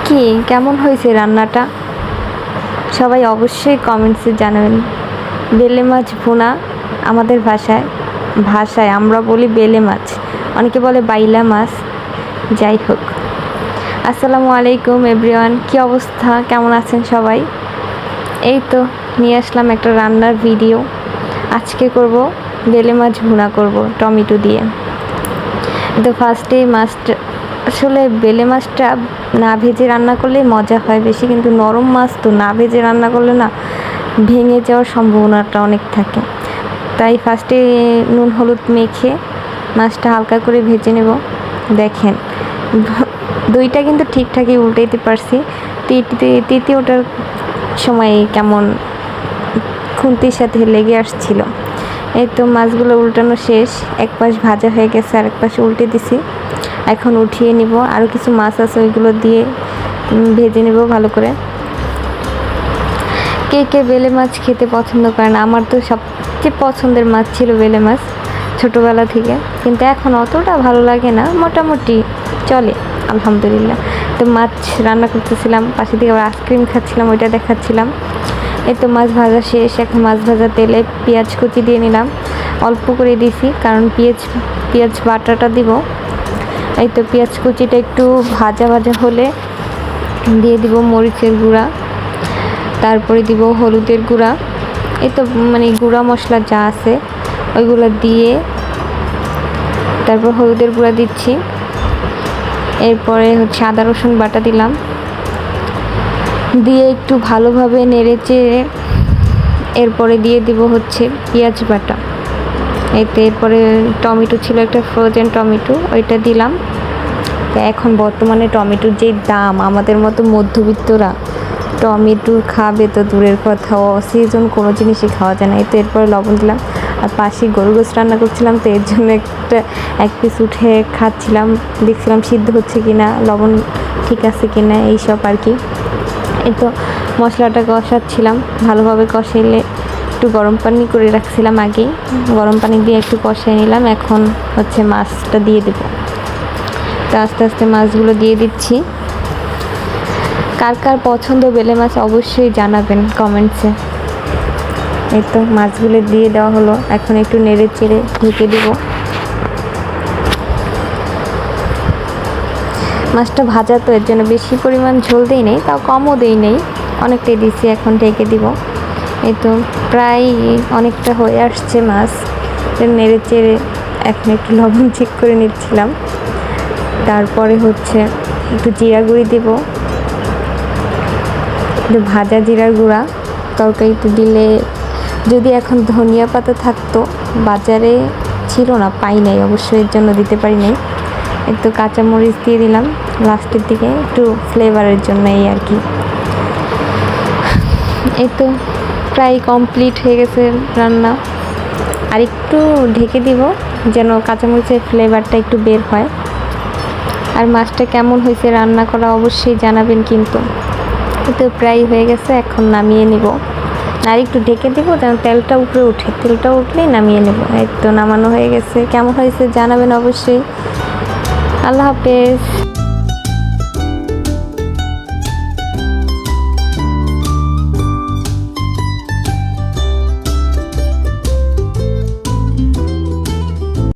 কি কেমন হয়েছে রান্নাটা? সবাই অবশ্যই কমেন্টসে জানাবেন। বেলে মাছ ভুনা আমাদের ভাষায় আমরা বলি বেলে মাছ, অনেকে বলে বাইলা মাছ। যাই হোক, আসসালামু আলাইকুম এভরিওয়ান, কি অবস্থা, কেমন আছেন সবাই? এই তো নিয়ে আসলাম একটা রান্নার ভিডিও। আজকে করব বেলে মাছ ভুনা করব টমেটো দিয়ে। তো ফার্স্টেই মাছটা, আসলে বেলে মাছটা না ভেজে রান্না করলে মজা হয় বেশি, কিন্তু নরম মাছ তো না ভেজে রান্না করলে না ভেঙে যাওয়ার সম্ভাবনাটা অনেক থাকে। তাই ফার্স্টে নুন হলুদ মেখে মাছটা হালকা করে ভেজে নেব। দেখেন দুইটা কিন্তু ঠিকঠাকই উল্টাইতে পারছি, তৃতীয়টার সময় কেমন খুন্তির সাথে লেগে আসছিল। এই তো মাছগুলো উল্টানো শেষ, এক পাশ ভাজা হয়ে গেছে আর এক পাশে উল্টে দিছি। এখন উঠিয়ে নিব, আরও কিছু মাছ আছে ওইগুলো দিয়ে ভেজে নেব ভালো করে। কে কে বেলে মাছ খেতে পছন্দ করেন? আমার তো সবচেয়ে পছন্দের মাছ ছিল বেলে মাছ ছোটোবেলা থেকে, কিন্তু এখন অতটা ভালো লাগে না, মোটামুটি চলে আলহামদুলিল্লাহ। তো মাছ রান্না করতেছিলাম, পাশে থেকে আবার আইসক্রিম খাচ্ছিলাম, ওইটা দেখাচ্ছিলাম। এই তো মাছ ভাজা শেষ, এখন মাছ ভাজা তেলে পেঁয়াজ কুচি দিয়ে নিলাম, অল্প করে দিছি কারণ পেঁয়াজ বাটাটা দিব। এই তো পেঁয়াজ কুচিটা একটু ভাজা হলে দিয়ে দিব মরিচের গুঁড়া, তারপরে দিব হলুদের গুঁড়া। এই তো মানে গুঁড়া মশলা যা আছে ওইগুলো দিয়ে তারপর হলুদের গুঁড়া দিচ্ছি। এরপরে হচ্ছে আদা রসুন বাটা দিলাম, দিয়ে একটু ভালোভাবে নেড়ে চেড়ে এরপরে দিয়ে দিব হচ্ছে পেঁয়াজ বাটা। এতে এরপরে টমেটো ছিল একটা ফ্রোজেন টমেটো, ওইটা দিলাম। এখন বর্তমানে টমেটোর যে দাম, আমাদের মতো মধ্যবিত্তরা টমেটো খাবে তো দূরের কথা, অসিজন কোনো জিনিসই খাওয়া যায় না। এতে এরপরে লবণ দিলাম, আর পাশে গরু গোশ রান্না করছিলাম, তো এর জন্য এক পিস উঠে খাচ্ছিলাম, দেখছিলাম সিদ্ধ হচ্ছে কিনা, লবণ ঠিক আছে কিনা, এইসব আর কি। এই তো মশলাটা কষাচ্ছিলাম, ভালোভাবে কষাইলে একটু গরম পানি করে রাখছিলাম আগেই, গরম পানি দিয়ে একটু কষিয়ে নিলাম। এখন হচ্ছে মাছটা দিয়ে দেবো, তো আস্তে আস্তে মাছগুলো দিয়ে দিচ্ছি। কার কার পছন্দ বেলে মাছ অবশ্যই জানাবেন কমেন্টসে। এই তো মাছগুলো দিয়ে দেওয়া হলো, এখন একটু নেড়ে চেড়ে ঢেকে দিব। মাছটা ভাজা তো এর জন্য বেশি পরিমাণ ঝোল দেই নেই, তাও কমও দেই নেই, অনেকটাই দিছি। এখন ঢেকে দিব। এই তো প্রায় অনেকটা হয়ে আসছে মাছ, নেড়ে চেড়ে এখন একটু লবণ চেক করে নিচ্ছিলাম। তারপরে হচ্ছে একটু জিরা গুঁড়ি দিব, একটু ভাজা জিরার গুঁড়া। তরকারিতে দিলে যদি এখন ধনিয়া পাতা থাকতো, বাজারে ছিল না, পাই নাই অবশ্যই, এর জন্য দিতে পারি নাই। একটু কাঁচামরিচ দিয়ে দিলাম লাস্টের দিকে একটু ফ্লেভারের জন্য, এই আর কি। এই তো প্রায় কমপ্লিট হয়ে গেছে রান্না, আর একটু ঢেকে দিব যেন কাঁচামরিচের ফ্লেভারটা একটু বের হয়। আর মাছটা কেমন হয়েছে রান্না করা অবশ্যই জানাবেন কিন্তু। তো প্রায় হয়ে গেছে, এখন নামিয়ে নিব। আর একটু ঢেকে দিব যেন তেলটা উপরে উঠে, তেলটা উঠলেই নামিয়ে নেব। এই তো নামানো হয়ে গেছে, কেমন হয়েছে জানাবেন অবশ্যই। আল্লাহ হাফেজ।